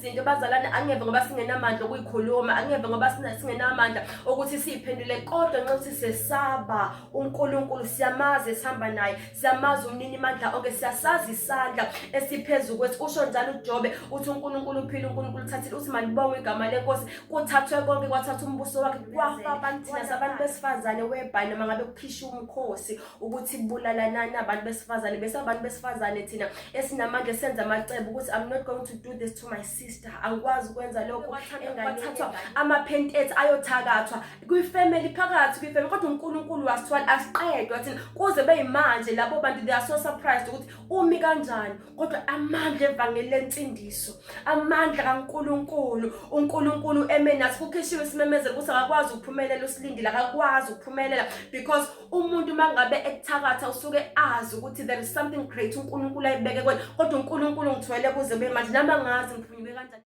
izinto bazalwane angeve ngoba singenamandla okuyikhuluma, angeve ngoba singenamandla ukuthi siyiphendule, kodwa nxa ukuthi sesaba uNkulunkulu, siyamazi esihamba naye, siyamazi umnini mandla onke, siyasazi isandla esiphezulu kwethu. Usho njalo uJobe uthi uNkulunkulu uphila, uNkulunkulu uthathile, uthi malibonge igama lenkosi, kuthathwe konke, kwathatha umbuso wakhe, kwafa abantu. Thina sabantu besifazane webhayi noma ngabe kuphisha umkhosi ukuthi kubulala nani abantu besifazane, bese abantu besifazane thina esinamandla senza amacebo ukuthi I'm not going to do this to my sister, angikwazi ukwenza lokho. Kwathathwa amaphentezi ayothakathwa kwifamily, phakathi kwifamily, kodwa uNkulunkulu wasithwala asiqedwa thina kuze beyimanje. Labo bantu they are so surprised ukuthi umi kanjani, kodwa amandla evangeli lensindiso, amandla kaNkulunkulu, uNkulunkulu nathi kukhishiwe isimemezelo ukuthi akakwazi ukuphumelela usilindile, akakwazi ukuphumelela, because umuntu mangabe ekuthakatha usuke azi ukuthi there is something great uNkulunkulu ayibeke kwena, kodwa uNkulunkulu ngithwele kuze bemanje nami angazi ngiphunyuke kanjani.